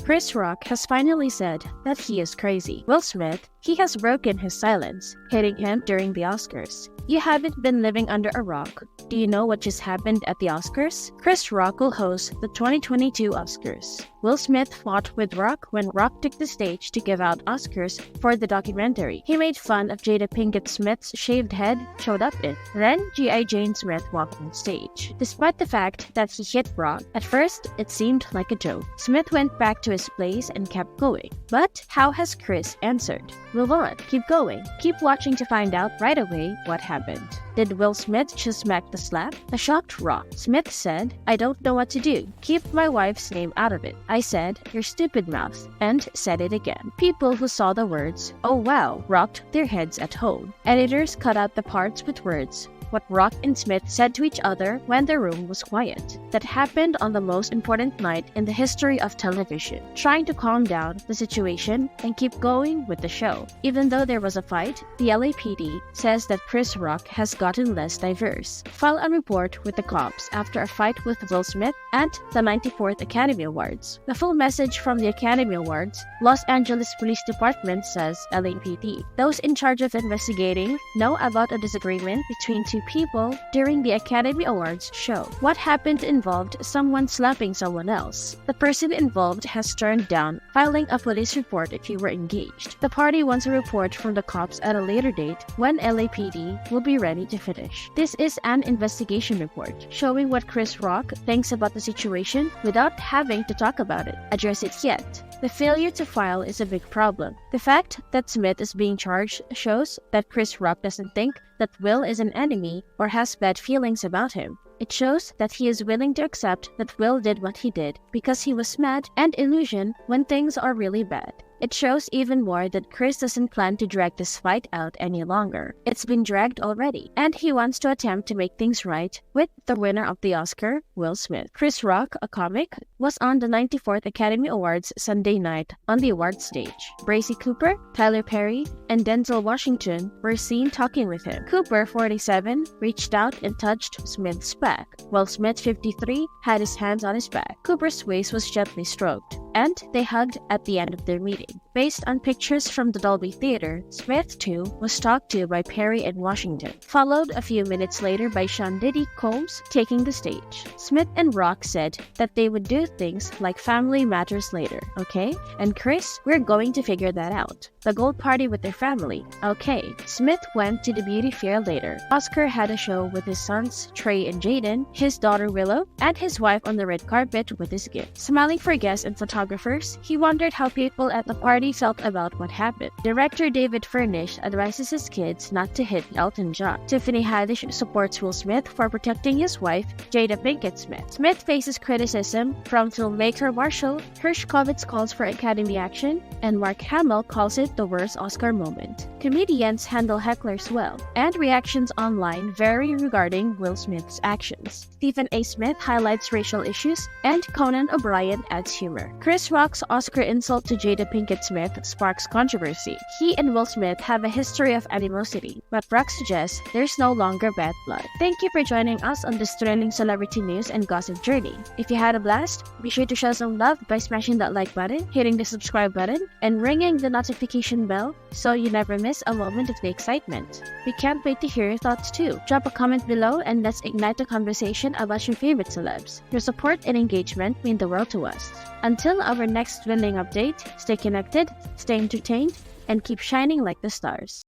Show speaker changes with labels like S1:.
S1: Chris Rock has finally said that he is crazy. Will Smith, he has broken his silence, hitting him during the Oscars. You haven't been living under a rock. Do you know what just happened at the Oscars? Chris Rock will host the 2022 Oscars. Will Smith fought with Rock when Rock took the stage to give out Oscars for the documentary. He made fun of Jada Pinkett Smith's shaved head showed up in. Then G.I. Jane Smith walked on stage. Despite the fact that he hit Rock, at first it seemed like a joke. Smith went back to his place and kept going. But how has Chris answered? Move on, keep going, keep watching to find out right away what happened. Did Will Smith just smack the slap? A shocked Rock. Smith said, "I don't know what to do. Keep my wife's name out of it." I said, "Your stupid mouth," and said it again. People who saw the words, "Oh wow," rocked their heads at home. Editors cut out the parts with words. What Rock and Smith said to each other when the room was quiet. That happened on the most important night in the history of television, trying to calm down the situation and keep going with the show. Even though there was a fight, the LAPD says that Chris Rock has gotten less diverse. File a report with the cops after a fight with Will Smith at the 94th Academy Awards. The full message from the Academy Awards, Los Angeles Police Department says LAPD. Those in charge of investigating know about a disagreement between two people during the Academy Awards show. What happened involved someone slapping someone else. The person involved has turned down filing a police report if he were engaged. The party wants a report from the cops at a later date when LAPD will be ready to finish. This is an investigation report showing what Chris Rock thinks about the situation without having to talk about it, address it yet. The failure to file is a big problem. The fact that Smith is being charged shows that Chris Rock doesn't think that Will is an enemy or has bad feelings about him. It shows that he is willing to accept that Will did what he did because he was mad and illusioned when things are really bad. It shows even more that Chris doesn't plan to drag this fight out any longer. It's been dragged already, and he wants to attempt to make things right with the winner of the Oscar, Will Smith. Chris Rock, a comic, was on the 94th Academy Awards Sunday night on the award stage. Bradley Cooper, Tyler Perry, and Denzel Washington were seen talking with him. Cooper, 47, reached out and touched Smith's back, while Smith, 53, had his hands on his back. Cooper's waist was gently stroked, and they hugged at the end of their meeting. Based on pictures from the Dolby Theater, Smith, too, was talked to by Perry and Washington, followed a few minutes later by Sean Diddy Combs taking the stage. Smith and Rock said that they would do things like family matters later, okay? And Chris, we're going to figure that out. The gold party with their family, okay. Smith went to the beauty fair later. Oscar had a show with his sons, Trey and Jaden, his daughter Willow, and his wife on the red carpet with his gift. Smiling for guests and photographers, he wondered how people at the party felt about what happened. Director David Furnish advises his kids not to hit Elton John. Tiffany Haddish supports Will Smith for protecting his wife, Jada Pinkett Smith. Smith faces criticism from filmmaker Marshall Hershkovitz calls for Academy action, and Mark Hamill calls it the worst Oscar moment. Comedians handle hecklers well, and reactions online vary regarding Will Smith's actions. Stephen A. Smith highlights racial issues, and Conan O'Brien adds humor. Chris Rock's Oscar insult to Jada Pinkett Smith sparks controversy. He and Will Smith have a history of animosity, but Rock suggests there's no longer bad blood. Thank you for joining us on this thrilling celebrity news and gossip journey. If you had a blast, be sure to show some love by smashing that like button, hitting the subscribe button, and ringing the notification bell so you never miss a moment of the excitement. We can't wait to hear your thoughts too. Drop a comment below and let's ignite a conversation about your favorite celebs. Your support and engagement mean the world to us. Until our next thrilling update, stay connected, stay entertained, and keep shining like the stars.